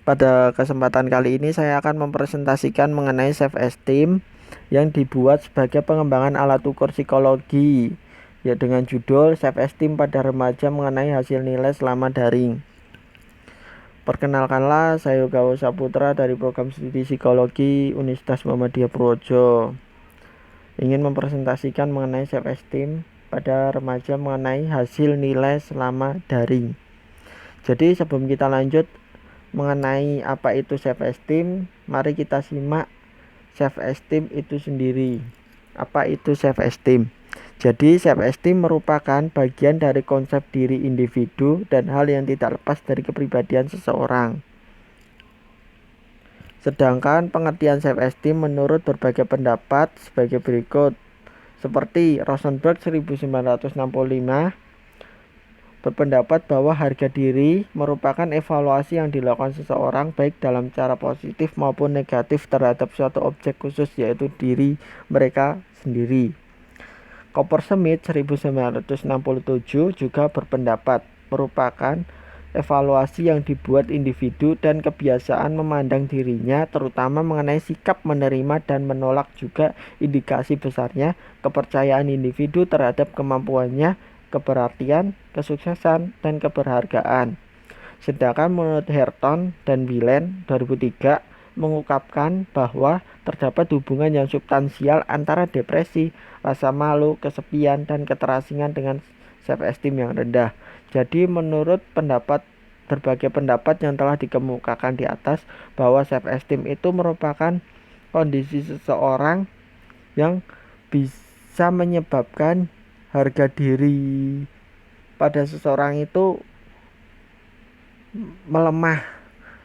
Pada kesempatan kali ini saya akan mempresentasikan mengenai self-esteem yang dibuat sebagai pengembangan alat ukur psikologi, ya dengan judul self-esteem pada remaja mengenai hasil nilai selama daring. Perkenalkanlah, saya Yoga Saputra dari Program Studi Psikologi Universitas Muhammadiyah Purworejo. Ingin mempresentasikan mengenai self-esteem pada remaja mengenai hasil nilai selama daring. Jadi sebelum kita lanjut mengenai apa itu self-esteem, mari kita simak self-esteem itu sendiri. Apa itu self-esteem? Jadi self-esteem merupakan bagian dari konsep diri individu dan hal yang tidak lepas dari kepribadian seseorang. Sedangkan pengertian self-esteem menurut berbagai pendapat sebagai berikut. Seperti Rosenberg 1965 berpendapat bahwa harga diri merupakan evaluasi yang dilakukan seseorang baik dalam cara positif maupun negatif terhadap suatu objek khusus, yaitu diri mereka sendiri. Coppersmith 1967 juga berpendapat merupakan evaluasi yang dibuat individu dan kebiasaan memandang dirinya, terutama mengenai sikap menerima dan menolak, juga indikasi besarnya kepercayaan individu terhadap kemampuannya, keberartian, kesuksesan, dan keberhargaan. Sedangkan menurut Herton dan Wieland 2003 mengungkapkan bahwa terdapat hubungan yang substansial antara depresi, rasa malu, kesepian, dan keterasingan dengan self-esteem yang rendah. Jadi menurut berbagai pendapat yang telah dikemukakan di atas, bahwa self-esteem itu merupakan kondisi seseorang yang bisa menyebabkan harga diri pada seseorang itu melemah,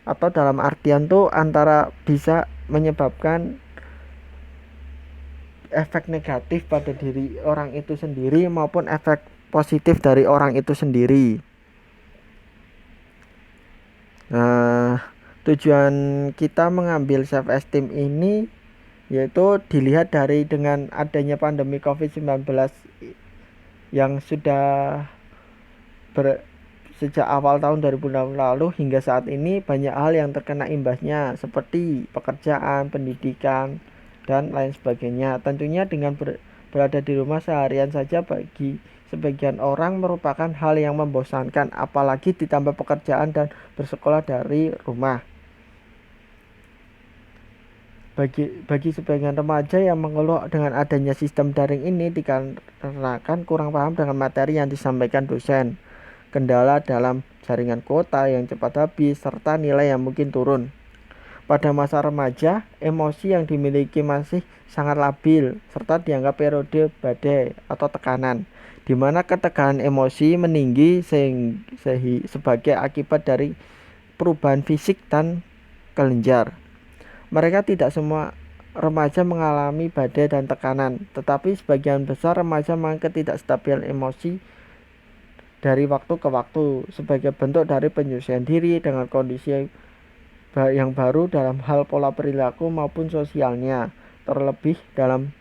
atau dalam artian tuh antara bisa menyebabkan efek negatif pada diri orang itu sendiri maupun efek positif dari orang itu sendiri. Nah, tujuan kita mengambil self esteem ini yaitu dilihat dari dengan adanya pandemi COVID-19 yang sudah sejak awal tahun 2006 lalu hingga saat ini, banyak hal yang terkena imbasnya seperti pekerjaan, pendidikan, dan lain sebagainya. Tentunya dengan berada di rumah seharian saja bagi sebagian orang merupakan hal yang membosankan, apalagi ditambah pekerjaan dan bersekolah dari rumah. Bagi sebagian remaja yang mengeluh dengan adanya sistem daring ini dikarenakan kurang paham dengan materi yang disampaikan dosen, kendala dalam jaringan kuota yang cepat habis, serta nilai yang mungkin turun. Pada masa remaja, emosi yang dimiliki masih sangat labil, serta dianggap periode badai atau tekanan, di mana ketegangan emosi meninggi sebagai akibat dari perubahan fisik dan kelenjar. Mereka tidak semua remaja mengalami badai dan tekanan, tetapi sebagian besar remaja mengalami ketidakstabilan emosi dari waktu ke waktu sebagai bentuk dari penyesuaian diri dengan kondisi yang baru dalam hal pola perilaku maupun sosialnya, terlebih dalam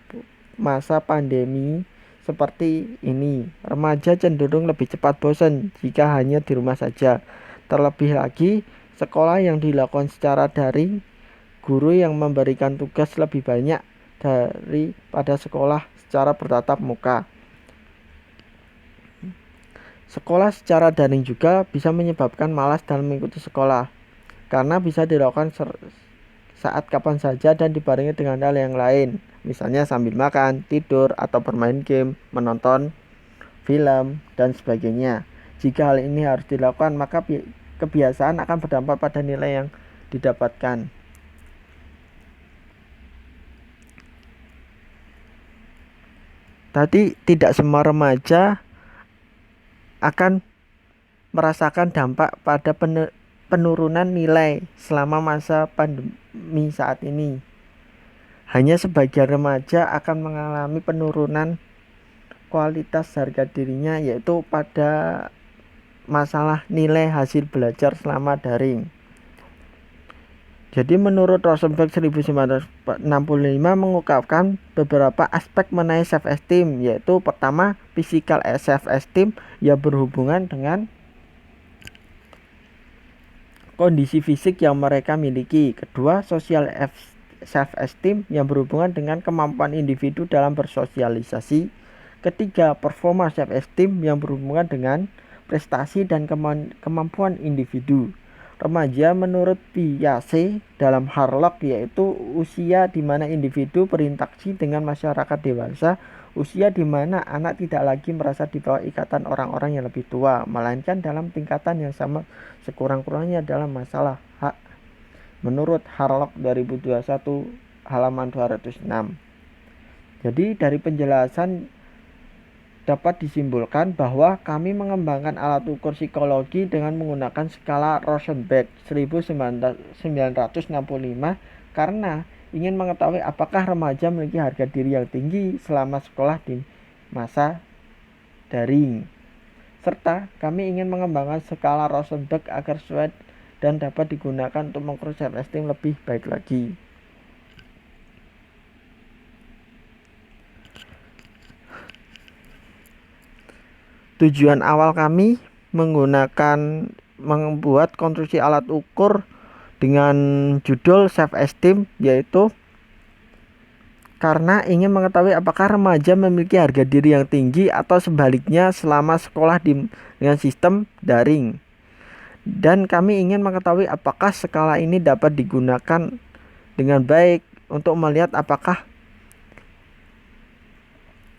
masa pandemi seperti ini. Remaja cenderung lebih cepat bosan jika hanya di rumah saja. Terlebih lagi, sekolah yang dilakukan secara daring, guru yang memberikan tugas lebih banyak daripada sekolah secara bertatap muka. Sekolah secara daring juga bisa menyebabkan malas dalam mengikuti sekolah, karena bisa dilakukan saat kapan saja dan dibarengi dengan hal yang lain, misalnya sambil makan, tidur, atau bermain game, menonton film, dan sebagainya. Jika hal ini harus dilakukan, maka kebiasaan akan berdampak pada nilai yang didapatkan. Tadi tidak semua remaja akan merasakan dampak pada penurunan nilai selama masa pandemi saat ini. Hanya sebagian remaja akan mengalami penurunan kualitas harga dirinya, yaitu pada masalah nilai hasil belajar selama daring. Jadi menurut Rosenberg 1965 mengungkapkan beberapa aspek mengenai self-esteem, yaitu pertama, physical self-esteem yang berhubungan dengan kondisi fisik yang mereka miliki. Kedua, social self-esteem yang berhubungan dengan kemampuan individu dalam bersosialisasi. Ketiga, performa self-esteem yang berhubungan dengan prestasi dan kemampuan individu. Remaja menurut Piaget dalam Harlock yaitu usia di mana individu berinteraksi dengan masyarakat dewasa, usia di mana anak tidak lagi merasa di bawah ikatan orang-orang yang lebih tua, melainkan dalam tingkatan yang sama sekurang-kurangnya dalam masalah hak. Menurut Harlock 2021 halaman 206. Jadi dari penjelasan dapat disimpulkan bahwa kami mengembangkan alat ukur psikologi dengan menggunakan skala Rosenberg 1965 karena ingin mengetahui apakah remaja memiliki harga diri yang tinggi selama sekolah di masa daring. Serta kami ingin mengembangkan skala Rosenberg agar sesuai dan dapat digunakan untuk mengukur self-esteem lebih baik lagi. Tujuan awal kami membuat konstruksi alat ukur dengan judul self-esteem yaitu karena ingin mengetahui apakah remaja memiliki harga diri yang tinggi atau sebaliknya selama sekolah dengan sistem daring. Dan kami ingin mengetahui apakah skala ini dapat digunakan dengan baik untuk melihat apakah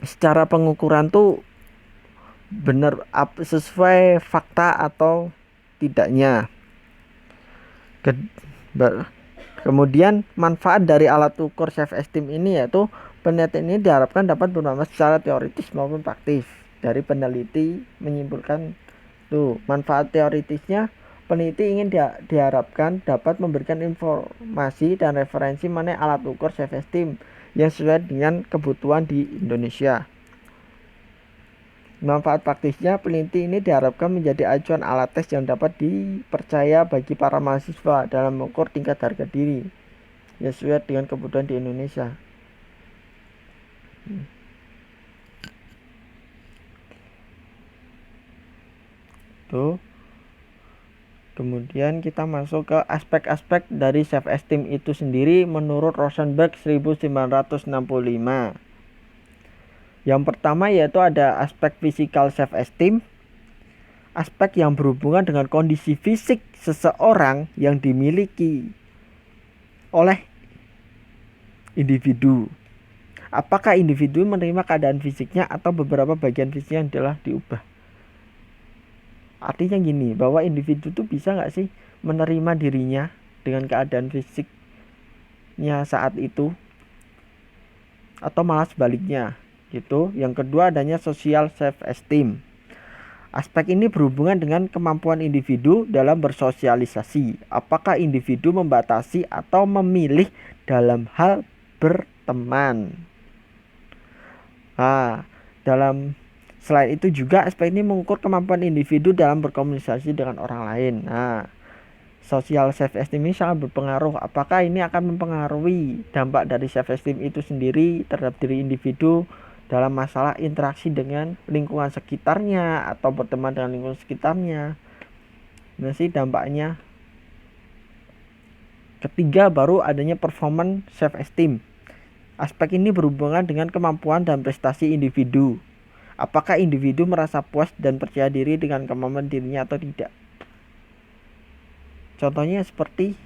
secara pengukuran tuh benar sesuai fakta atau tidaknya. Kemudian manfaat dari alat ukur self-esteem ini yaitu penelitian ini diharapkan dapat bermanfaat secara teoritis maupun praktis. Dari peneliti menyimpulkan manfaat teoritisnya, peneliti ingin diharapkan dapat memberikan informasi dan referensi mengenai alat ukur self-esteem yang sesuai dengan kebutuhan di Indonesia. Manfaat praktisnya, peneliti ini diharapkan menjadi acuan alat tes yang dapat dipercaya bagi para mahasiswa dalam mengukur tingkat harga diri yang sesuai dengan kebutuhan di Indonesia. Kemudian kita masuk ke aspek-aspek dari self-esteem itu sendiri menurut Rosenberg 1965. Yang pertama yaitu ada aspek physical self-esteem, aspek yang berhubungan dengan kondisi fisik seseorang yang dimiliki oleh individu. Apakah individu menerima keadaan fisiknya atau beberapa bagian fisiknya yang telah diubah? Artinya gini, bahwa individu tuh bisa gak sih menerima dirinya dengan keadaan fisiknya saat itu, atau malah sebaliknya gitu. Yang kedua adanya social self-esteem. Aspek ini berhubungan dengan kemampuan individu dalam bersosialisasi. Apakah individu membatasi atau memilih dalam hal berteman? Selain itu juga aspek ini mengukur kemampuan individu dalam berkomunikasi dengan orang lain. Social self-esteem ini sangat berpengaruh. Apakah ini akan mempengaruhi dampak dari self-esteem itu sendiri terhadap diri individu dalam masalah interaksi dengan lingkungan sekitarnya atau berteman dengan lingkungan sekitarnya? Nah sih dampaknya. Ketiga baru adanya performance self-esteem. Aspek ini berhubungan dengan kemampuan dan prestasi individu. Apakah individu merasa puas dan percaya diri dengan kemampuan dirinya atau tidak? Contohnya seperti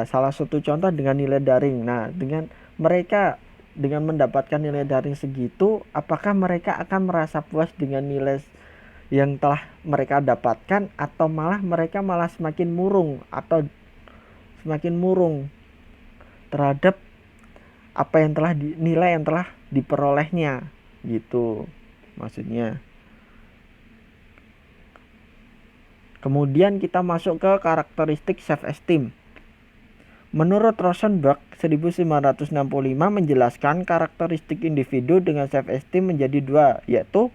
salah satu contoh dengan nilai daring. Dengan mereka mendapatkan nilai daring segitu, apakah mereka akan merasa puas dengan nilai yang telah mereka dapatkan atau mereka semakin murung terhadap apa yang nilai yang telah diperolehnya gitu maksudnya. Kemudian kita masuk ke karakteristik self-esteem. Menurut Rosenberg 1965 menjelaskan karakteristik individu dengan self-esteem menjadi dua, yaitu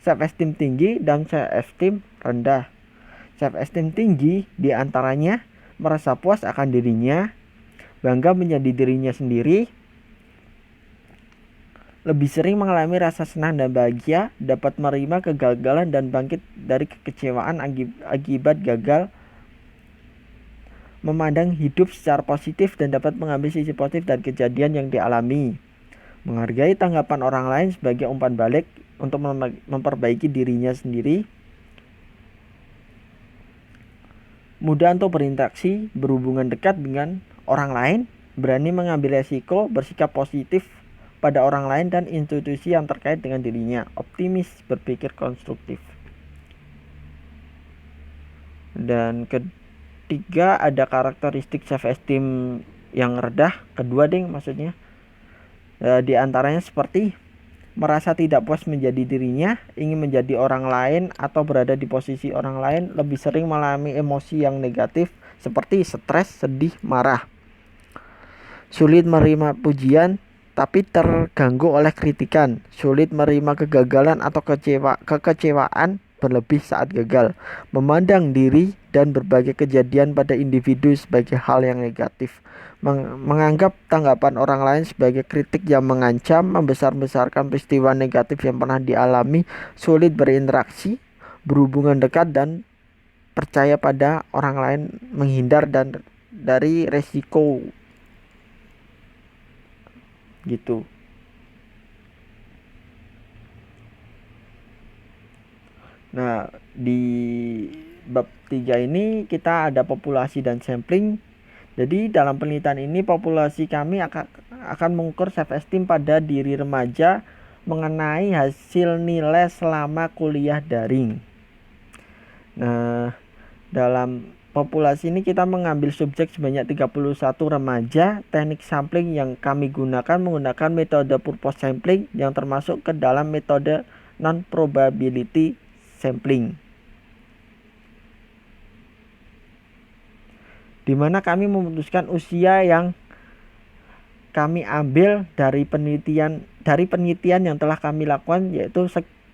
self-esteem tinggi dan self-esteem rendah. Self-esteem tinggi diantaranya merasa puas akan dirinya, bangga menjadi dirinya sendiri, lebih sering mengalami rasa senang dan bahagia, dapat menerima kegagalan dan bangkit dari kekecewaan akibat gagal, memandang hidup secara positif dan dapat mengambil sisi positif dari kejadian yang dialami, menghargai tanggapan orang lain sebagai umpan balik untuk memperbaiki dirinya sendiri, mudah untuk berinteraksi, berhubungan dekat dengan orang lain, berani mengambil resiko, bersikap positif pada orang lain dan institusi yang terkait dengan dirinya, optimis, berpikir konstruktif. Dan ketiga, ada karakteristik self esteem yang rendah. Kedua maksudnya di antaranya seperti merasa tidak puas menjadi dirinya, ingin menjadi orang lain atau berada di posisi orang lain, lebih sering mengalami emosi yang negatif seperti stres, sedih, marah, sulit menerima pujian tapi terganggu oleh kritikan, sulit menerima kegagalan atau kekecewaan berlebih saat gagal, memandang diri dan berbagai kejadian pada individu sebagai hal yang negatif, menganggap tanggapan orang lain sebagai kritik yang mengancam, membesar-besarkan peristiwa negatif yang pernah dialami, sulit berinteraksi, berhubungan dekat dan percaya pada orang lain, menghindar dan dari resiko gitu. Nah, di bab 3 ini kita ada populasi dan sampling. Jadi dalam penelitian ini populasi kami akan mengukur self esteem pada diri remaja mengenai hasil nilai selama kuliah daring. Nah, dalam populasi ini kita mengambil subjek sebanyak 31 remaja. Teknik sampling yang kami gunakan menggunakan metode purpose sampling yang termasuk ke dalam metode non-probability sampling, di mana kami memutuskan usia yang kami ambil dari penelitian yang telah kami lakukan, yaitu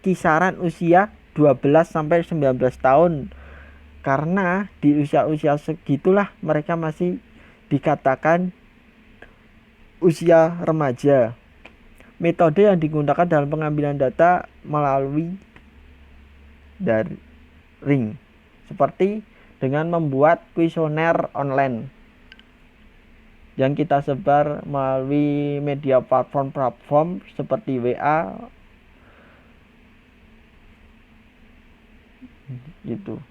kisaran usia 12 sampai 19 tahun. Karena di usia-usia segitulah mereka masih dikatakan usia remaja. Metode yang digunakan dalam pengambilan data melalui daring, seperti dengan membuat kuesioner online yang kita sebar melalui media platform seperti WA gitu.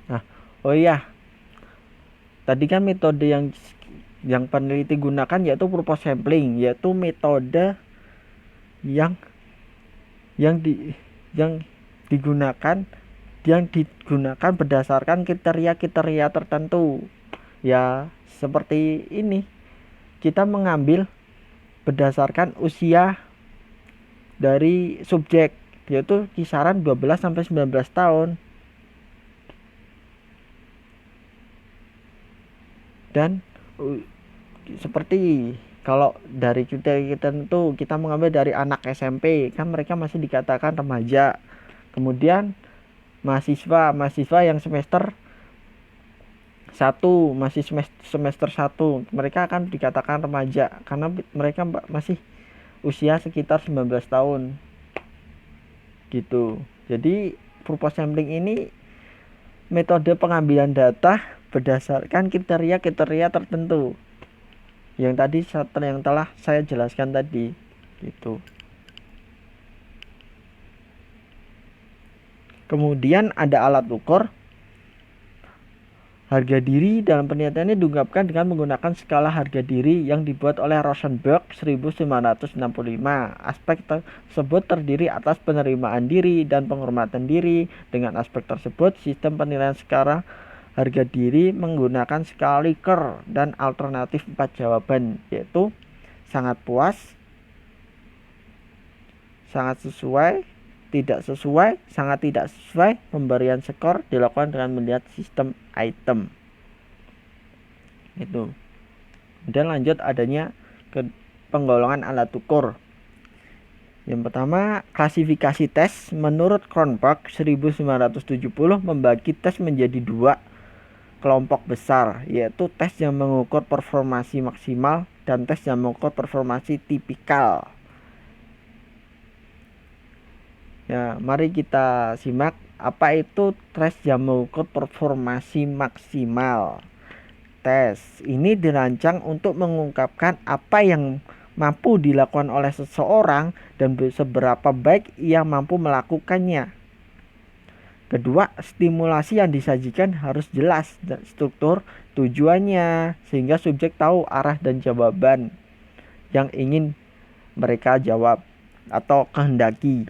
Nah, oh iya, tadi kan metode yang peneliti gunakan yaitu purpose sampling, yaitu metode yang digunakan berdasarkan kriteria tertentu. Ya, seperti ini. Kita mengambil berdasarkan usia dari subjek, yaitu kisaran 12 sampai 19 tahun. Dan seperti kalau dari kita tentu kita mengambil dari anak SMP, kan mereka masih dikatakan remaja. Kemudian mahasiswa yang semester 1, masih semester 1, mereka akan dikatakan remaja karena mereka masih usia sekitar 19 tahun gitu. Jadi purpose sampling ini metode pengambilan data berdasarkan kriteria tertentu yang telah saya jelaskan tadi gitu. Kemudian ada alat ukur harga diri. Dalam penelitian ini diungkapkan dengan menggunakan skala harga diri yang dibuat oleh Rosenberg 1965. Aspek tersebut terdiri atas penerimaan diri dan penghormatan diri. Dengan aspek tersebut, sistem penilaian skala harga diri menggunakan skala Likert dan alternatif 4 jawaban, yaitu sangat puas, sangat sesuai, tidak sesuai, sangat tidak sesuai. Pemberian skor dilakukan dengan melihat sistem item. Itu. Dan lanjut adanya ke penggolongan alat ukur. Yang pertama, klasifikasi tes. Menurut Cronbach 1970 membagi tes menjadi 2 kelompok besar, yaitu tes yang mengukur performasi maksimal dan tes yang mengukur performasi tipikal. Ya, mari kita simak apa itu tes yang mengukur performasi maksimal. Tes ini dirancang untuk mengungkapkan apa yang mampu dilakukan oleh seseorang dan seberapa baik ia mampu melakukannya. Kedua, stimulasi yang disajikan harus jelas dan struktur tujuannya sehingga subjek tahu arah dan jawaban yang ingin mereka jawab atau kehendaki.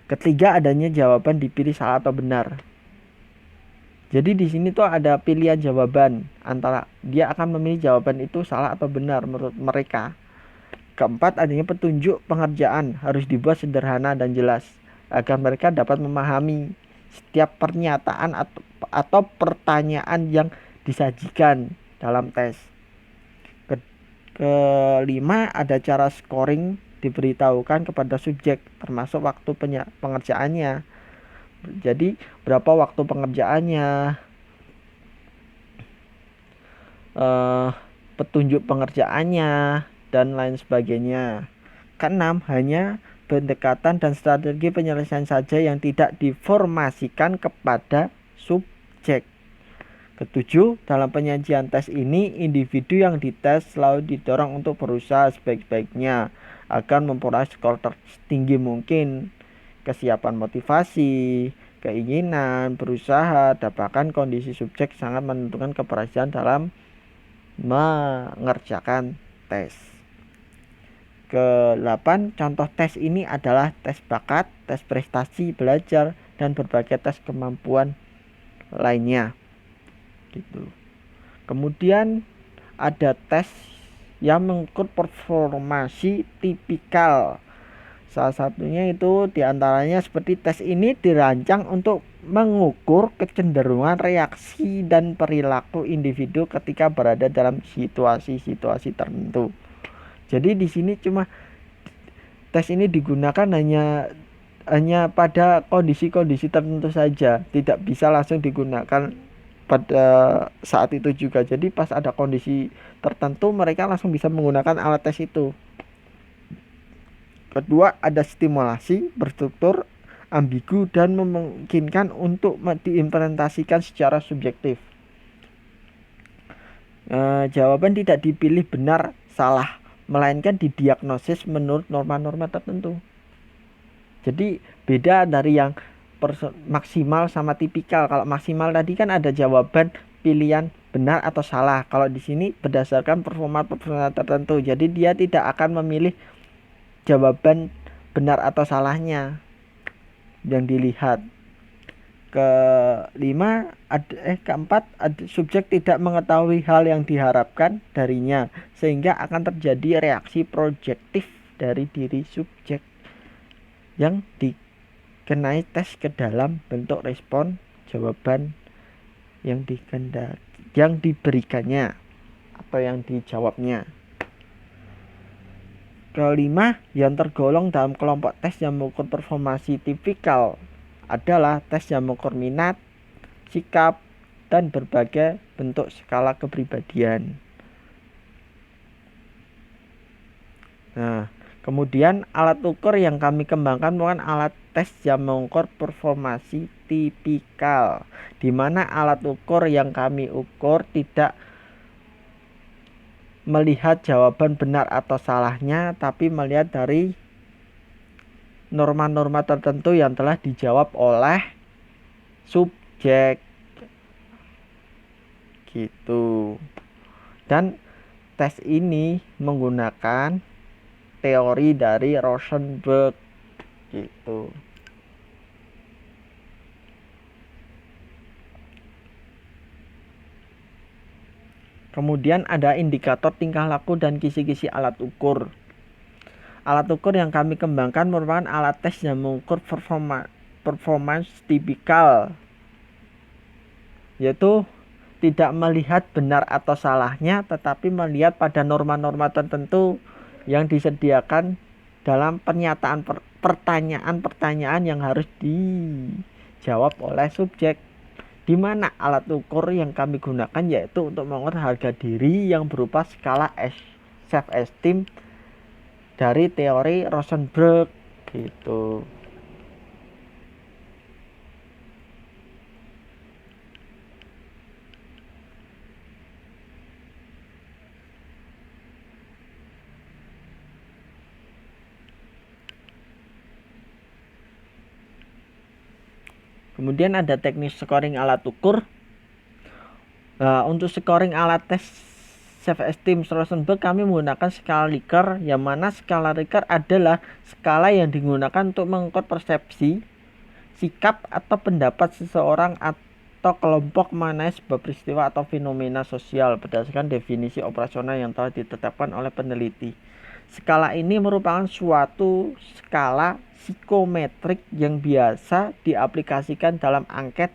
Ketiga, adanya jawaban dipilih salah atau benar. Jadi di sini tuh ada pilihan jawaban antara dia akan memilih jawaban itu salah atau benar menurut mereka. Keempat, adanya petunjuk pengerjaan harus dibuat sederhana dan jelas agar mereka dapat memahami setiap pernyataan atau pertanyaan yang disajikan dalam tes. Kelima, ada cara scoring diberitahukan kepada subjek termasuk waktu pengerjaannya. Jadi berapa waktu pengerjaannya, petunjuk pengerjaannya, dan lain sebagainya. Keenam, hanya pendekatan dan strategi penyelesaian saja yang tidak diformasikan kepada subjek. Ketujuh, dalam penyajian tes ini, individu yang dites selalu didorong untuk berusaha sebaik-baiknya agar memperoleh skor tertinggi mungkin. Kesiapan motivasi, keinginan, berusaha, dan bahkan kondisi subjek sangat menentukan keberhasilan dalam mengerjakan tes. Ke-8, contoh tes ini adalah tes bakat, tes prestasi belajar, dan berbagai tes kemampuan lainnya. Gitu. Kemudian ada tes yang mengukur performasi tipikal. Salah satunya itu diantaranya seperti tes ini dirancang untuk mengukur kecenderungan reaksi dan perilaku individu ketika berada dalam situasi-situasi tertentu. Jadi di sini cuma tes ini digunakan hanya pada kondisi-kondisi tertentu saja, tidak bisa langsung digunakan pada saat itu juga. Jadi pas ada kondisi tertentu mereka langsung bisa menggunakan alat tes itu. Kedua, ada stimulasi berstruktur ambigu dan memungkinkan untuk diimplementasikan secara subjektif. Jawaban tidak dipilih benar salah, melainkan didiagnosis menurut norma-norma tertentu. Jadi beda dari yang maksimal sama tipikal. Kalau maksimal tadi kan ada jawaban pilihan benar atau salah. Kalau di sini berdasarkan performa tertentu. Jadi dia tidak akan memilih jawaban benar atau salahnya yang dilihat. Keempat, subjek tidak mengetahui hal yang diharapkan darinya sehingga akan terjadi reaksi projektif dari diri subjek yang dikenai tes ke dalam bentuk respon jawaban yang diberikannya atau yang dijawabnya. Kelima, yang tergolong dalam kelompok tes yang mengukur performasi tipikal adalah tes yang mengukur minat, sikap, dan berbagai bentuk skala kepribadian. Nah, kemudian alat ukur yang kami kembangkan merupakan alat tes yang mengukur performasi tipikal, di mana alat ukur yang kami ukur tidak melihat jawaban benar atau salahnya, tapi melihat dari norma-norma tertentu yang telah dijawab oleh subjek. Gitu. Dan tes ini menggunakan teori dari Rosenberg. Gitu. Kemudian ada indikator tingkah laku dan kisi-kisi alat ukur. Alat ukur yang kami kembangkan merupakan alat tes yang mengukur performance tipikal, yaitu tidak melihat benar atau salahnya, tetapi melihat pada norma-norma tertentu yang disediakan dalam pernyataan pertanyaan-pertanyaan yang harus dijawab oleh subjek. Di mana alat ukur yang kami gunakan yaitu untuk mengukur harga diri yang berupa skala self esteem dari teori Rosenberg gitu. Kemudian ada teknis scoring alat ukur. Nah, untuk scoring alat tes self esteem Rosenberg kami menggunakan skala Likert, yang mana skala Likert adalah skala yang digunakan untuk mengukur persepsi, sikap atau pendapat seseorang atau kelompok mengenai sebuah peristiwa atau fenomena sosial berdasarkan definisi operasional yang telah ditetapkan oleh peneliti. Skala ini merupakan suatu skala psikometrik yang biasa diaplikasikan dalam angket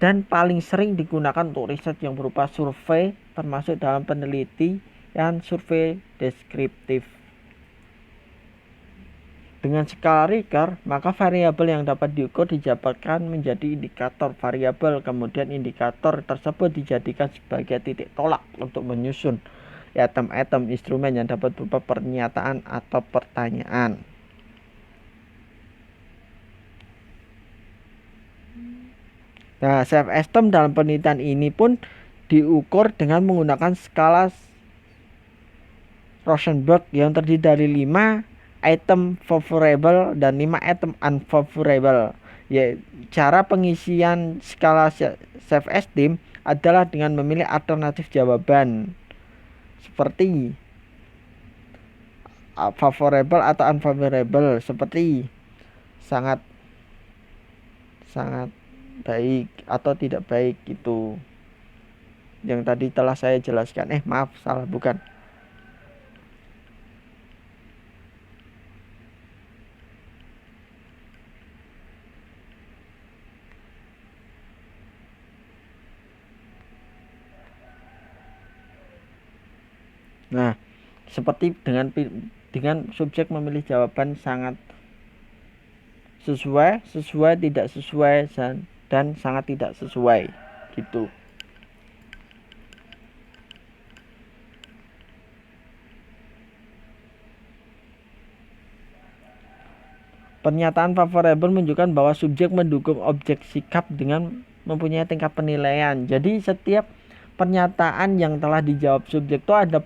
dan paling sering digunakan untuk riset yang berupa survei, termasuk dalam penelitian survei deskriptif. Dengan skala Likert, maka variabel yang dapat diukur dijabarkan menjadi indikator variabel, kemudian indikator tersebut dijadikan sebagai titik tolak untuk menyusun item-item instrumen yang dapat berupa pernyataan atau pertanyaan. Nah, self esteem dalam penelitian ini pun diukur dengan menggunakan skala Rosenberg yang terdiri dari 5 item favorable dan 5 item unfavorable. Ya, cara pengisian skala self esteem adalah dengan memilih alternatif jawaban seperti favorable atau unfavorable, seperti sangat baik atau tidak baik gitu. Yang tadi telah saya jelaskan. Maaf, salah, bukan. Nah, seperti dengan subjek memilih jawaban sangat sesuai, tidak sesuai, dan sangat tidak sesuai gitu. Pernyataan favorable menunjukkan bahwa subjek mendukung objek sikap dengan mempunyai tingkat penilaian. Jadi setiap pernyataan yang telah dijawab subjek itu ada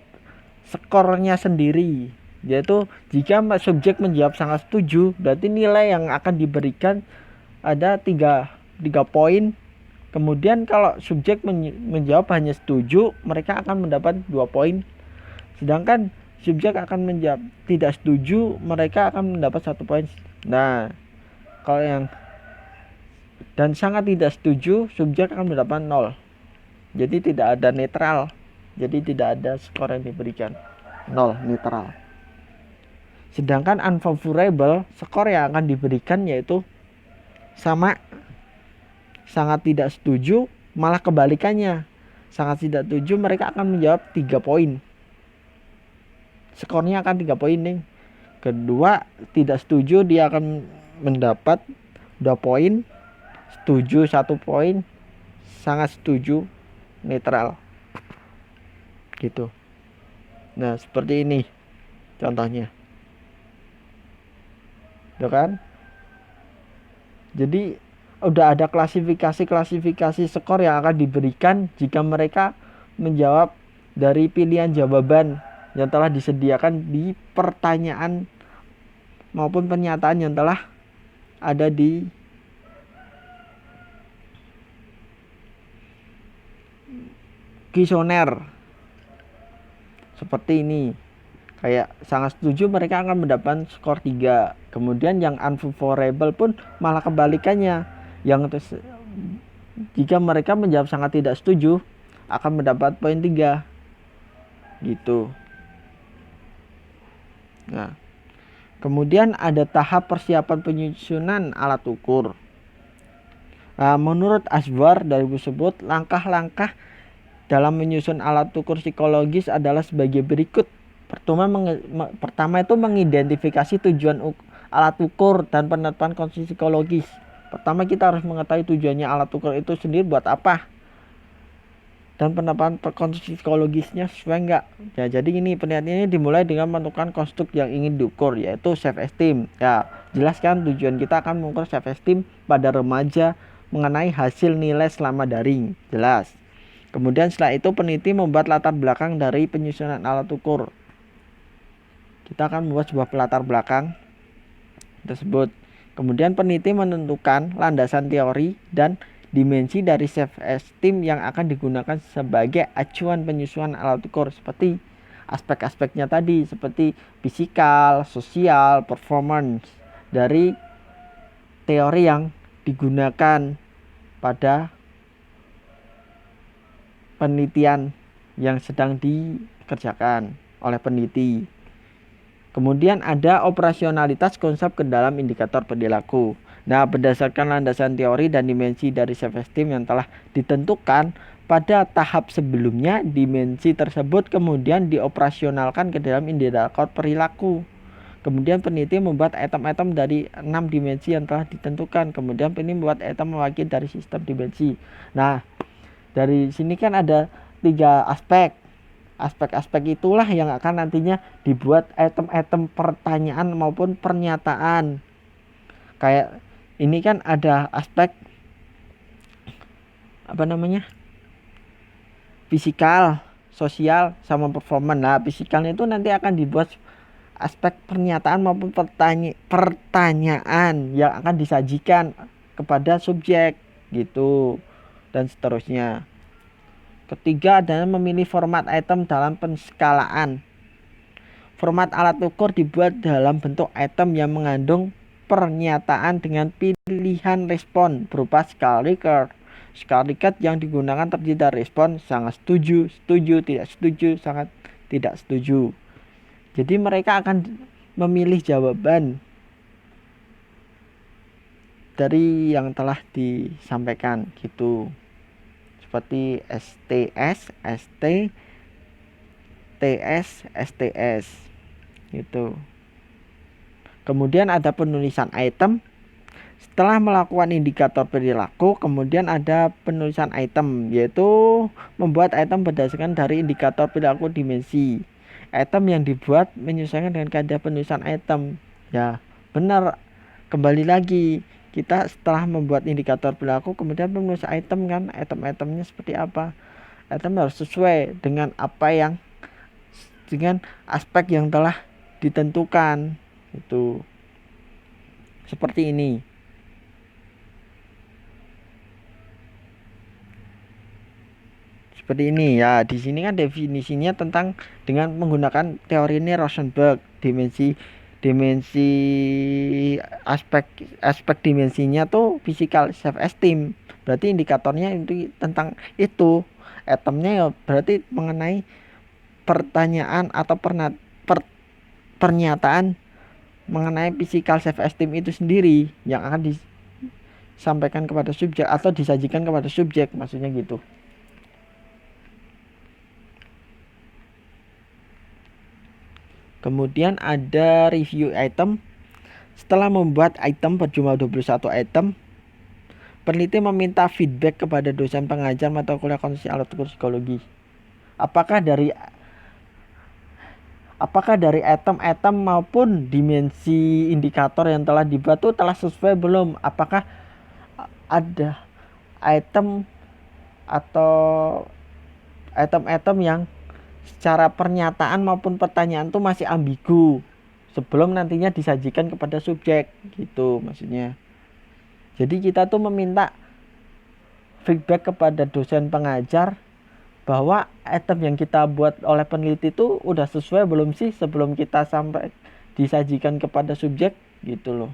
skornya sendiri, yaitu jika subjek menjawab sangat setuju, berarti nilai yang akan diberikan ada 3 poin. Kemudian kalau subjek menjawab hanya setuju, mereka akan mendapat 2 poin. Sedangkan subjek akan menjawab tidak setuju, mereka akan mendapat 1 poin. Nah, kalau yang dan sangat tidak setuju, subjek akan mendapat 0. Jadi tidak ada netral. Jadi tidak ada skor yang diberikan. 0, netral. Sedangkan unfavorable, skor yang akan diberikan yaitu sama, sangat tidak setuju, malah kebalikannya. Sangat tidak setuju, mereka akan menjawab 3 poin. Skornya akan 3 poin nih. Kedua, tidak setuju, dia akan mendapat 2 poin. Setuju 1 poin. Sangat setuju, netral gitu. Nah, seperti ini contohnya. Tuh kan? Jadi udah ada klasifikasi skor yang akan diberikan jika mereka menjawab dari pilihan jawaban yang telah disediakan di pertanyaan maupun pernyataan yang telah ada di kuesioner. Seperti ini. Kayak sangat setuju, mereka akan mendapat skor 3. Kemudian yang unfavorable pun malah kebalikannya. Jika mereka menjawab sangat tidak setuju, akan mendapat poin 3 gitu. Nah, kemudian ada tahap persiapan penyusunan alat ukur. Nah, menurut Asbar 2011, langkah-langkah dalam menyusun alat ukur psikologis adalah sebagai berikut. Pertama itu mengidentifikasi tujuan alat ukur dan penerapan konsep psikologis. Pertama kita harus mengetahui tujuannya alat ukur itu sendiri buat apa, dan penerapan konsep psikologisnya sesuai enggak. Ya, jadi ini penelitian ini dimulai dengan menentukan konstruk yang ingin diukur, yaitu self esteem. Ya, jelas kan tujuan kita akan mengukur self esteem pada remaja mengenai hasil nilai selama daring. Jelas. Kemudian setelah itu peneliti membuat latar belakang dari penyusunan alat ukur. Kita akan membuat sebuah latar belakang tersebut. Kemudian peneliti menentukan landasan teori dan dimensi dari self esteem yang akan digunakan sebagai acuan penyusunan alat ukur, seperti aspek-aspeknya tadi, seperti fisikal, sosial, performance dari teori yang digunakan pada penelitian yang sedang dikerjakan oleh peneliti. Kemudian ada operasionalitas konsep ke dalam indikator perilaku. Nah, berdasarkan landasan teori dan dimensi dari self esteem yang telah ditentukan pada tahap sebelumnya, dimensi tersebut kemudian dioperasionalkan ke dalam indikator perilaku. Kemudian peneliti membuat item-item dari 6 dimensi yang telah ditentukan. Kemudian peneliti membuat item mewakili dari sistem dimensi. Nah, dari sini kan ada 3 aspek. Aspek-aspek itulah yang akan nantinya dibuat item-item pertanyaan maupun pernyataan. Kayak ini kan ada aspek fisikal, sosial, sama performance. Nah, fisikalnya itu nanti akan dibuat aspek pernyataan maupun pertanyaan yang akan disajikan kepada subjek gitu, dan seterusnya. Ketiga adalah memilih format item dalam penskalaan. Format alat ukur dibuat dalam bentuk item yang mengandung pernyataan dengan pilihan respon berupa skala Likert. Skala Likert yang digunakan terdiri dari respon sangat setuju, setuju, tidak setuju, sangat tidak setuju. Jadi mereka akan memilih jawaban dari yang telah disampaikan gitu. Seperti STS, ST, TS, STS gitu. Kemudian ada penulisan item. Setelah melakukan indikator perilaku, kemudian ada penulisan item, yaitu membuat item berdasarkan dari indikator perilaku dimensi. Item yang dibuat menyesuaikan dengan kaidah penulisan item. Ya, benar. Kembali lagi, kita setelah membuat indikator perilaku, kemudian menulis item kan, item-itemnya seperti apa. Item harus sesuai dengan dengan aspek yang telah ditentukan. Itu seperti ini. Seperti ini ya. Di sini kan definisinya tentang dengan menggunakan teori ini Rosenberg, dimensi aspek dimensinya tuh physical self esteem. Berarti indikatornya itu tentang itu. Itemnya ya berarti mengenai pertanyaan atau pernyataan mengenai physical self esteem itu sendiri yang akan disampaikan kepada subjek atau disajikan kepada subjek, maksudnya gitu. Kemudian ada review item. Setelah membuat item berjumlah 21 item, peneliti meminta feedback kepada dosen pengajar mata kuliah konsep alat ukur psikologi. Apakah dari item-item maupun dimensi indikator yang telah dibuat itu telah sesuai belum? Apakah ada item atau item-item yang secara pernyataan maupun pertanyaan itu masih ambigu sebelum nantinya disajikan kepada subjek gitu maksudnya. Jadi kita tuh meminta feedback kepada dosen pengajar bahwa item yang kita buat oleh peneliti itu udah sesuai belum sih sebelum kita sampai disajikan kepada subjek gitu loh.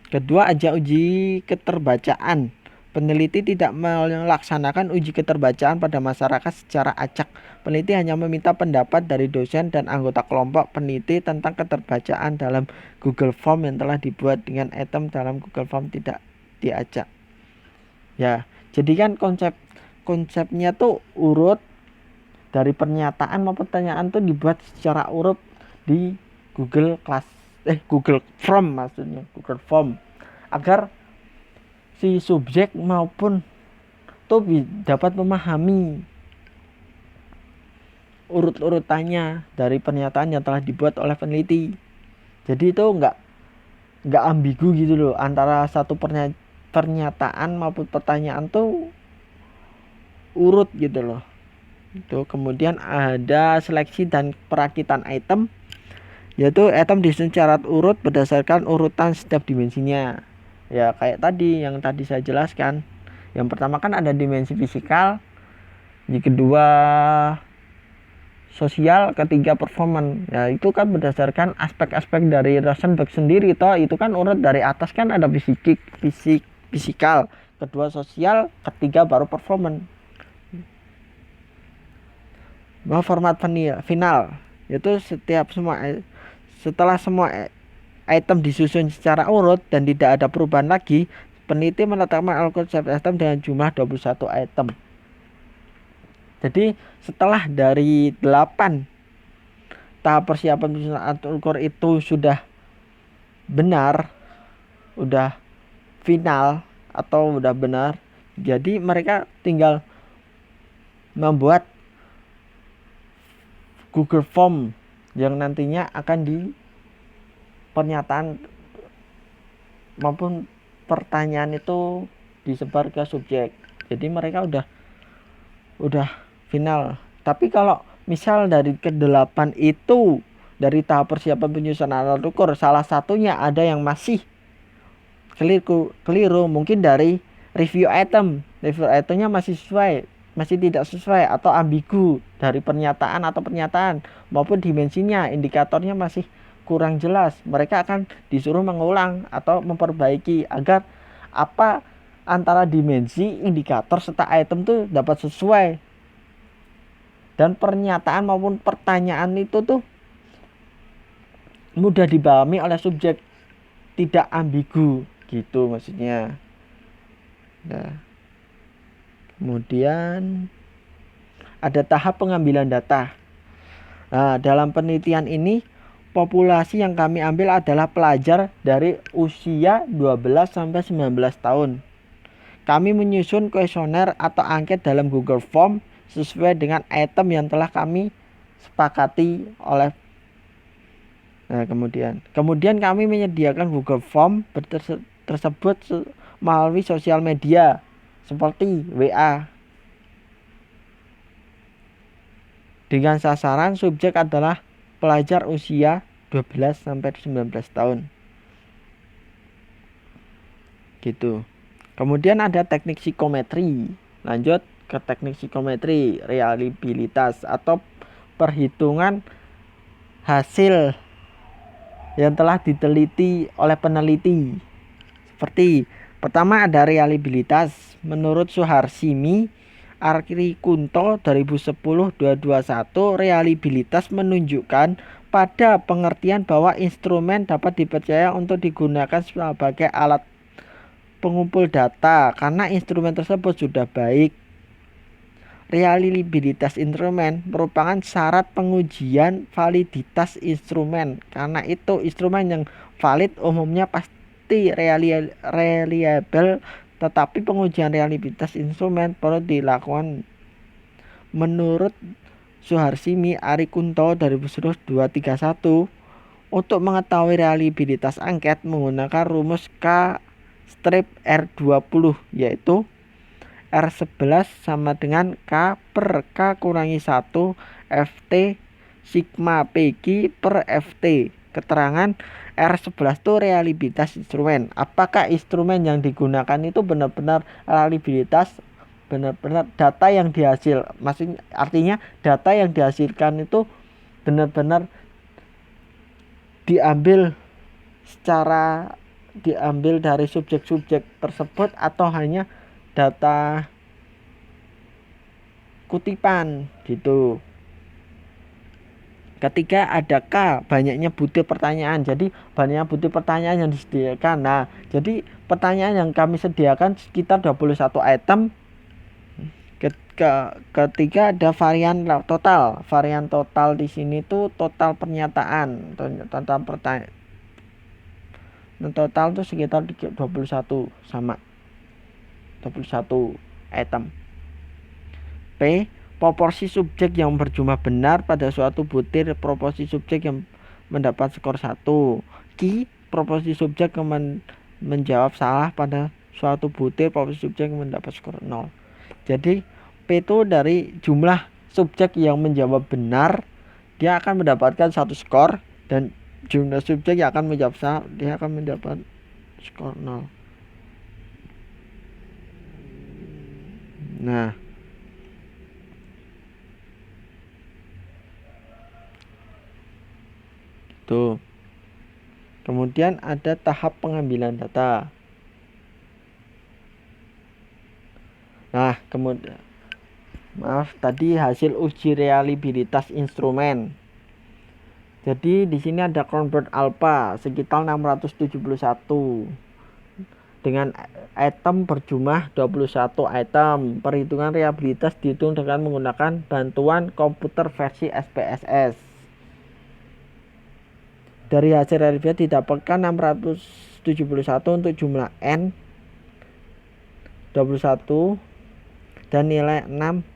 Kedua, ajak uji keterbacaan Peneliti tidak melaksanakan uji keterbacaan pada masyarakat secara acak. Peneliti hanya meminta pendapat dari dosen dan anggota kelompok peneliti tentang keterbacaan dalam Google Form yang telah dibuat dengan item dalam Google Form tidak diacak. Ya, jadi kan konsepnya tuh urut dari pernyataan maupun pertanyaan tuh dibuat secara urut di Google Form maksudnya, Google Form, agar si subjek maupun tuh dapat memahami urut-urutannya dari pernyataan yang telah dibuat oleh peneliti. Jadi itu nggak ambigu gitu loh antara satu pernyataan maupun pertanyaan tuh urut gitu loh. Itu kemudian ada seleksi dan perakitan item, yaitu item disusun secara urut berdasarkan urutan setiap dimensinya. Ya kayak tadi yang tadi saya jelaskan. Yang pertama kan ada dimensi fisikal, yang kedua sosial, ketiga performance. Ya itu kan berdasarkan aspek-aspek dari Rosenberg sendiri toh. Itu kan urut dari atas kan ada fisikal, kedua sosial, ketiga baru performance. Format final yaitu setelah semua item disusun secara urut dan tidak ada perubahan lagi, peneliti menetapkan algoritma item dengan jumlah 21 item. Jadi setelah dari 8 tahap persiapan penyusunan algoritma itu sudah benar, udah final atau udah benar, jadi mereka tinggal membuat Google Form yang nantinya akan di pernyataan maupun pertanyaan itu disebar ke subjek. Jadi mereka udah final. Tapi kalau misal dari ke-8 itu dari tahap persiapan penyusunan alat ukur salah satunya ada yang masih keliru, mungkin dari review itemnya masih tidak sesuai atau ambigu dari pernyataan maupun dimensinya, indikatornya masih kurang jelas, mereka akan disuruh mengulang atau memperbaiki agar apa antara dimensi, indikator serta item tuh dapat sesuai dan pernyataan maupun pertanyaan itu tuh mudah dipahami oleh subjek, tidak ambigu gitu maksudnya. Nah, kemudian ada tahap pengambilan data. Nah, dalam penelitian ini populasi yang kami ambil adalah pelajar dari usia 12 sampai 19 tahun. Kami menyusun kuesioner atau angket dalam Google Form sesuai dengan item yang telah kami sepakati oleh. Nah, kemudian kami menyediakan Google Form tersebut melalui sosial media seperti WA. Dengan sasaran subjek adalah pelajar usia 12 sampai 19 tahun. Gitu. Kemudian ada teknik psikometri. Lanjut ke teknik psikometri, reliabilitas atau perhitungan hasil yang telah diteliti oleh peneliti. Seperti pertama ada reliabilitas. Menurut Suharsimi Arikunto 2010-221, reliabilitas menunjukkan pada pengertian bahwa instrumen dapat dipercaya untuk digunakan sebagai alat pengumpul data karena instrumen tersebut sudah baik. Reliabilitas instrumen merupakan syarat pengujian validitas instrumen. Karena itu instrumen yang valid umumnya pasti reliable, tetapi pengujian reliabilitas instrumen perlu dilakukan. Menurut Suharsimi Arikunto 2010-231, untuk mengetahui reliabilitas angket menggunakan rumus K-R20, yaitu R11 sama dengan K per K kurangi 1 FT sigma PQ per FT. Keterangan R11 itu reliabilitas instrumen. Apakah instrumen yang digunakan itu benar-benar reliabilitas, benar-benar data yang artinya data yang dihasilkan itu benar-benar diambil dari subjek-subjek tersebut atau hanya data kutipan gitu. Ketika ada K, banyaknya butir pertanyaan. Jadi banyaknya butir pertanyaan yang disediakan. Nah, jadi pertanyaan yang kami sediakan sekitar 21 item. Ketika ada varian total. Varian total di sini tuh total pernyataan, total pertanyaan. Total tuh sekitar 21 sama 21 item. P, proporsi subjek yang berjumlah benar pada suatu butir proporsi subjek yang mendapat skor 1. Q, proporsi subjek yang menjawab salah pada suatu butir proporsi subjek yang mendapat skor 0. Jadi P itu dari jumlah subjek yang menjawab benar, dia akan mendapatkan 1 skor, dan jumlah subjek yang akan menjawab salah, dia akan mendapat skor 0. Nah, tuh. Kemudian ada tahap pengambilan data. Nah, kemudian tadi hasil uji reliabilitas instrumen. Jadi di sini ada Cronberg Alpha sekitar 671 dengan item berjumlah 21 item. Perhitungan reliabilitas dihitung dengan menggunakan bantuan komputer versi SPSS. Dari hasil reliabilitas didapatkan 671 untuk jumlah N 21 dan nilai 6.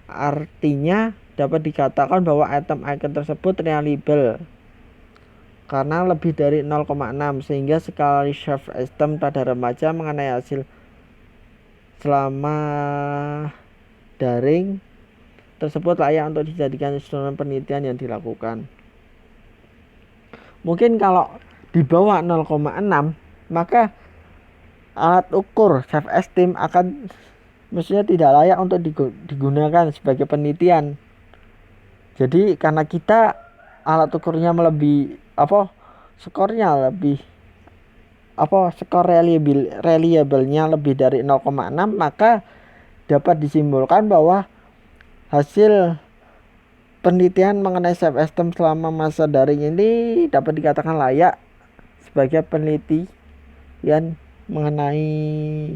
Artinya dapat dikatakan bahwa item tersebut reliable karena lebih dari 0,6, sehingga skala reserve item pada remaja mengenai hasil selama daring tersebut layak untuk dijadikan instrumen penelitian yang dilakukan. Mungkin kalau di bawah 0,6 maka alat ukur self esteem akan mestinya tidak layak untuk digunakan sebagai penelitian. Jadi karena kita alat ukurnya melebihi skornya lebih skor reliable-nya lebih dari 0,6, maka dapat disimpulkan bahwa hasil penelitian mengenai self esteem selama masa daring ini dapat dikatakan layak sebagai penelitian mengenai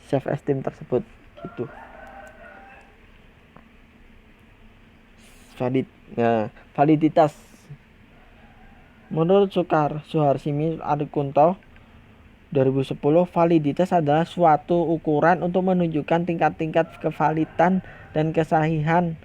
self esteem tersebut gitu. Validitas. Menurut Suharsimi Arikunto 2010, validitas adalah suatu ukuran untuk menunjukkan tingkat-tingkat kevalidan dan kesahihan.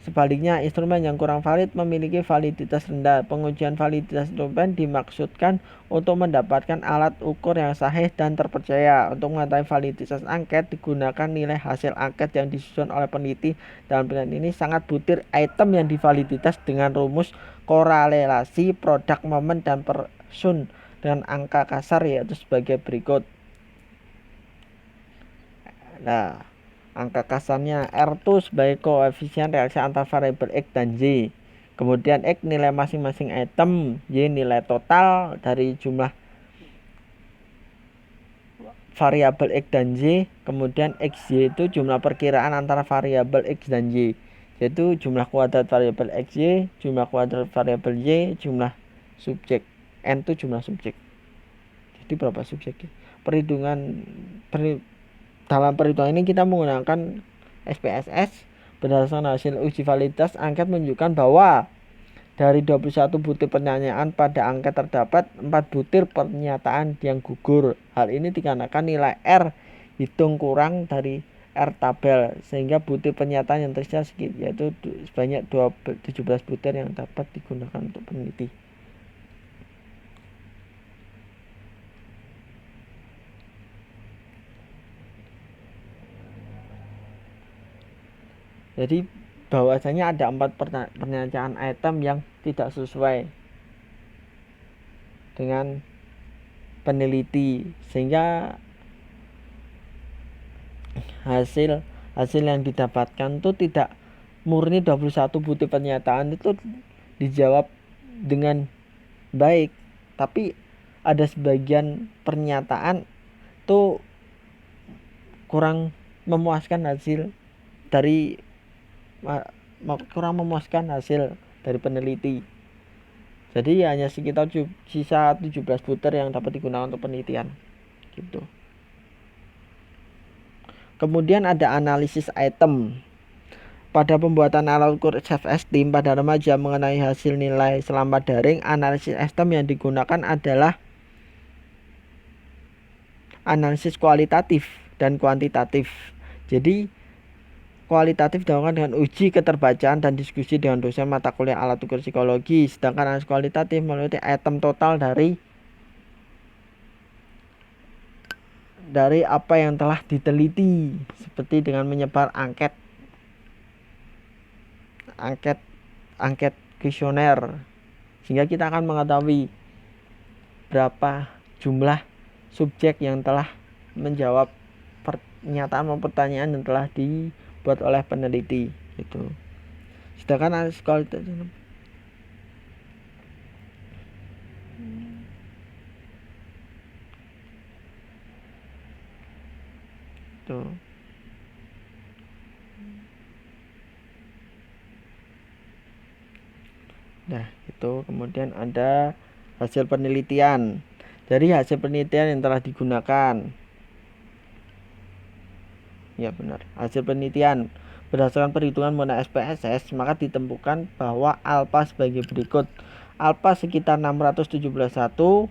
Sebaliknya, instrumen yang kurang valid memiliki validitas rendah. Pengujian validitas instrumen dimaksudkan untuk mendapatkan alat ukur yang sahih dan terpercaya. Untuk mengetahui validitas angket, digunakan nilai hasil angket yang disusun oleh peneliti. Dalam penelitian ini sangat butir item yang divaliditas dengan rumus korelasi produk momen dan person dengan angka kasar, yaitu sebagai berikut. Nah, angka kasarnya R2 sebagai koefisien reaksi antar variabel X dan Y. Kemudian X nilai masing-masing item, Y nilai total dari jumlah variabel X dan Y. Kemudian XY itu jumlah perkiraan antara variabel X dan Y, yaitu jumlah kuadrat variabel XY, jumlah kuadrat variabel Y, jumlah subjek. N itu jumlah subjek. Jadi berapa subjeknya? Dalam perhitungan ini kita menggunakan SPSS. Berdasarkan hasil uji validitas angket menunjukkan bahwa dari 21 butir pertanyaan pada angket terdapat 4 butir pernyataan yang gugur. Hal ini dikarenakan nilai R hitung kurang dari R tabel, sehingga butir pernyataan yang tersisa sedikit, yaitu sebanyak 17 butir yang dapat digunakan untuk peneliti. Jadi bahwasanya ada 4 pernyataan item yang tidak sesuai dengan peneliti, sehingga hasil yang didapatkan itu tidak murni 21 butir pernyataan itu dijawab dengan baik, tapi ada sebagian pernyataan itu kurang memuaskan hasil dari peneliti. Jadi hanya sekitar sisa 17 butir yang dapat digunakan untuk penelitian gitu. Kemudian ada analisis item. Pada pembuatan alat ukur self-esteem pada remaja mengenai hasil nilai selama daring, analisis item yang digunakan adalah analisis kualitatif dan kuantitatif. Jadi kualitatif dilakukan dengan uji keterbacaan dan diskusi dengan dosen mata kuliah alat ukur psikologi, sedangkan analisis kualitatif meneliti item total dari apa yang telah diteliti, seperti dengan menyebar angket kuesioner, sehingga kita akan mengetahui berapa jumlah subjek yang telah menjawab pernyataan maupun pertanyaan yang telah dibuat oleh peneliti gitu. Sedangkan analisis kualitatif tuh. Nah, itu kemudian ada hasil penelitian. Dari hasil penelitian yang telah digunakan. Ya benar. Hasil penelitian berdasarkan perhitungan mengenai SPSS, maka ditemukan bahwa alfa sebagai berikut. Alfa sekitar 671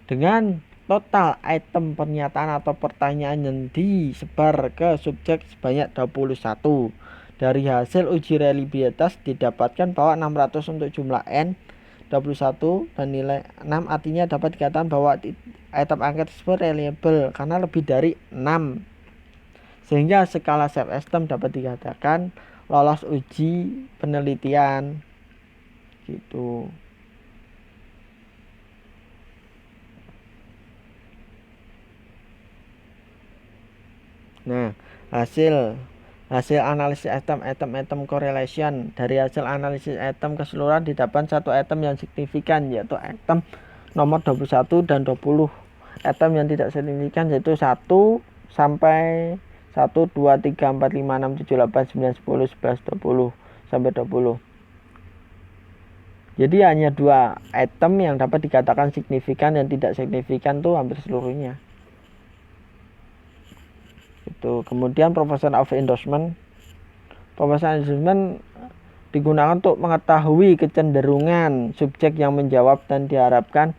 dengan total item pernyataan atau pertanyaan yang disebar ke subjek sebanyak 21. Dari hasil uji reliabilitas didapatkan bahwa 600 untuk jumlah N 21 dan nilai 6, artinya dapat dikatakan bahwa item angket tersebut reliable karena lebih dari 6. Sehingga skala self-esteem dapat dikatakan lolos uji penelitian gitu. Nah, hasil analisis item correlation. Dari hasil analisis item keseluruhan didapatkan satu item yang signifikan, yaitu item nomor 21 dan 20. Item yang tidak signifikan yaitu 1 sampai 1, 2, 3, 4, 5, 6, 7, 8, 9, 10, 11, 20 sampai 20. Jadi hanya 2 item yang dapat dikatakan signifikan dan tidak signifikan tuh hampir seluruhnya. Itu. Kemudian proportion of endorsement. Proportion endorsement digunakan untuk mengetahui kecenderungan subjek yang menjawab dan diharapkan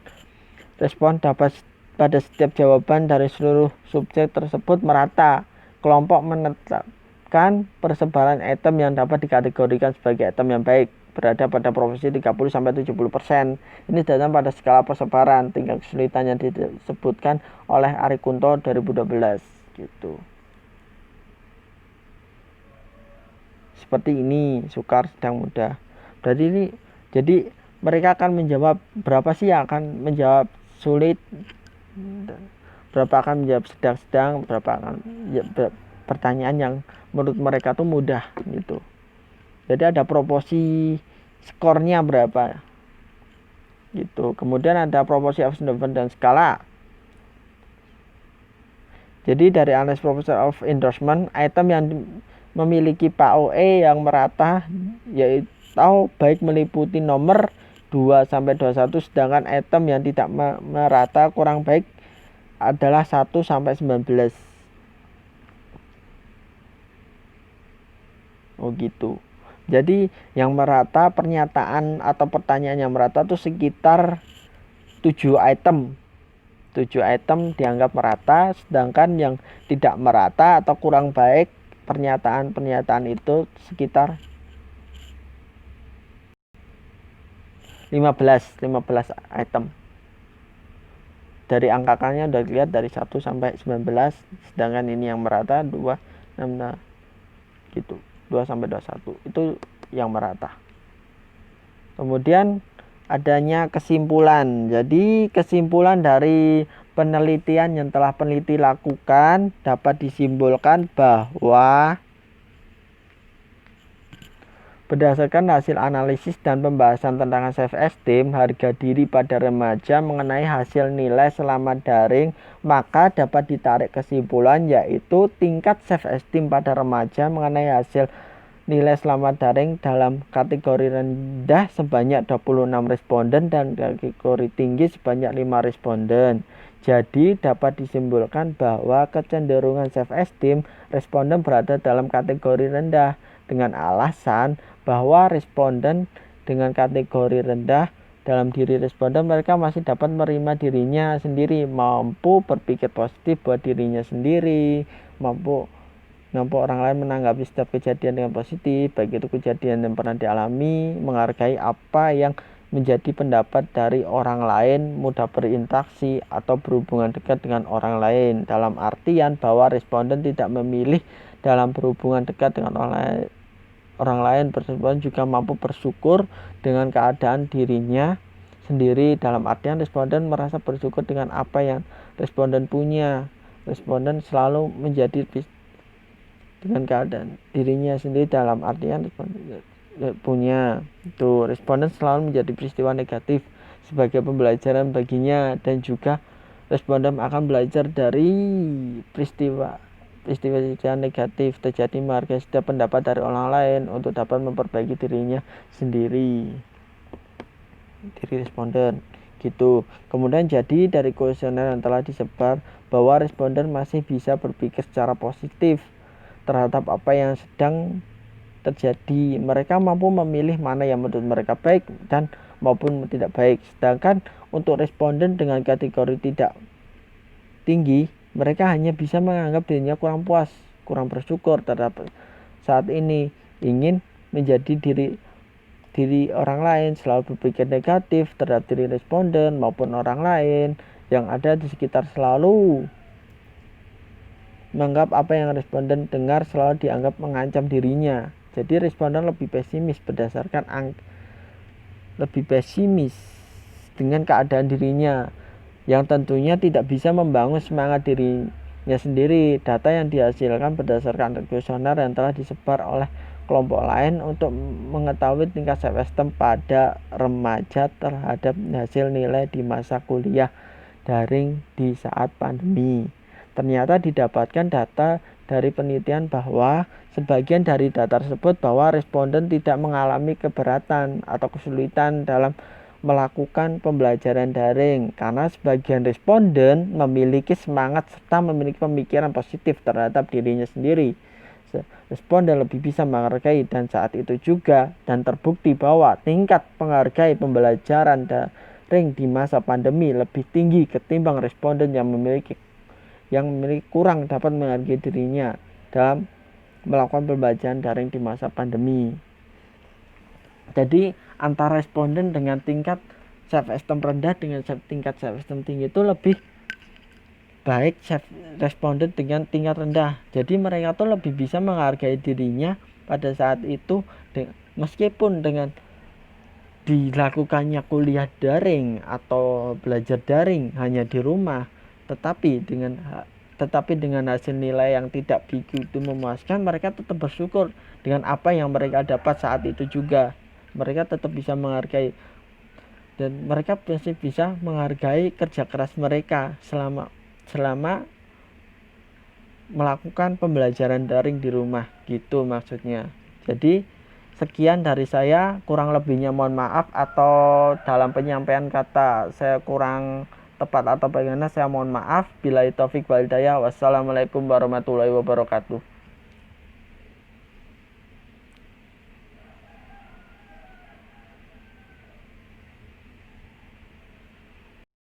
respon dapat pada setiap jawaban dari seluruh subjek tersebut merata. Kelompok menetapkan persebaran item yang dapat dikategorikan sebagai item yang baik berada pada proporsi 30-70%. Ini datang pada skala persebaran tingkat kesulitan yang disebutkan oleh Ari Kunto 2012 gitu. Seperti ini, sukar, sedang, mudah. Jadi mereka akan menjawab berapa sih yang akan menjawab sulit, berapa akan menjawab sedang-sedang, berapa akan pertanyaan yang menurut mereka tuh mudah gitu. Jadi ada proporsi skornya berapa gitu. Kemudian ada proporsi of endorsement dan skala. Jadi dari analisis proportion of endorsement, item yang memiliki PAOE yang merata yaitu baik meliputi nomor 2 sampai 21, sedangkan item yang tidak merata kurang baik adalah 1 sampai 19. Oh gitu. Jadi yang merata, pernyataan atau pertanyaan yang merata itu sekitar 7 item. 7 item dianggap merata, sedangkan yang tidak merata atau kurang baik pernyataan itu sekitar 15 item. Dari angkakannya udah dilihat dari 1 sampai 19, sedangkan ini yang merata 2 gitu. 2 sampai 21 itu yang merata. Kemudian adanya kesimpulan. Jadi kesimpulan dari penelitian yang telah peneliti lakukan dapat disimpulkan bahwa Berdasarkan hasil analisis dan pembahasan tentang self-esteem, harga diri pada remaja mengenai hasil nilai selama daring, maka dapat ditarik kesimpulan yaitu tingkat self-esteem pada remaja mengenai hasil nilai selama daring dalam kategori rendah sebanyak 26 responden dan kategori tinggi sebanyak 5 responden. Jadi dapat disimpulkan bahwa kecenderungan self-esteem responden berada dalam kategori rendah dengan alasan bahwa responden dengan kategori rendah dalam diri responden mereka masih dapat menerima dirinya sendiri, mampu berpikir positif buat dirinya sendiri, mampu orang lain menanggapi setiap kejadian dengan positif, baik itu kejadian yang pernah dialami, menghargai apa yang menjadi pendapat dari orang lain, mudah berinteraksi atau berhubungan dekat dengan orang lain, dalam artian bahwa responden tidak memilih dalam berhubungan dekat dengan orang lain, responden juga mampu bersyukur dengan keadaan dirinya sendiri, dalam artian responden merasa bersyukur dengan apa yang responden punya. Responden selalu menjadi dengan keadaan dirinya sendiri, dalam artian responden punya itu responden selalu menjadi peristiwa negatif sebagai pembelajaran baginya, dan juga responden akan belajar dari peristiwa negatif terjadi, menghargai setiap pendapat dari orang lain untuk dapat memperbaiki dirinya sendiri, diri responden gitu. Kemudian jadi dari kuesioner yang telah disebar bahwa responden masih bisa berpikir secara positif terhadap apa yang sedang terjadi. Mereka mampu memilih mana yang menurut mereka baik dan maupun tidak baik. Sedangkan untuk responden dengan kategori tidak tinggi, mereka hanya bisa menganggap dirinya kurang puas, kurang bersyukur terhadap saat ini, ingin menjadi diri orang lain, selalu berpikir negatif terhadap diri responden maupun orang lain yang ada di sekitar, selalu menganggap apa yang responden dengar selalu dianggap mengancam dirinya. Jadi responden lebih pesimis dengan keadaan dirinya, yang tentunya tidak bisa membangun semangat dirinya sendiri. Data yang dihasilkan berdasarkan kuesioner yang telah disebar oleh kelompok lain untuk mengetahui tingkat self-esteem pada remaja terhadap hasil nilai di masa kuliah daring di saat pandemi. Ternyata didapatkan data dari penelitian bahwa sebagian dari data tersebut bahwa responden tidak mengalami keberatan atau kesulitan dalam melakukan pembelajaran daring karena sebagian responden memiliki semangat serta memiliki pemikiran positif terhadap dirinya sendiri. Responden lebih bisa menghargai, dan saat itu juga dan terbukti bahwa tingkat menghargai pembelajaran daring di masa pandemi lebih tinggi ketimbang responden yang memiliki kurang dapat menghargai dirinya dalam melakukan pembelajaran daring di masa pandemi. Jadi antara responden dengan tingkat self-esteem rendah dengan tingkat self-esteem tinggi itu lebih baik responden dengan tingkat rendah. Jadi mereka tuh lebih bisa menghargai dirinya pada saat itu, meskipun dengan dilakukannya kuliah daring atau belajar daring hanya di rumah, tetapi dengan hasil nilai yang tidak begitu memuaskan, mereka tetap bersyukur dengan apa yang mereka dapat saat itu juga. Mereka tetap bisa menghargai, dan mereka pasti bisa menghargai kerja keras mereka selama melakukan pembelajaran daring di rumah, gitu maksudnya. Jadi sekian dari saya, kurang lebihnya mohon maaf, atau dalam penyampaian kata saya kurang tepat atau bagaimana, saya mohon maaf. Billahi taufik wal hidayah. Wassalamualaikum warahmatullahi wabarakatuh.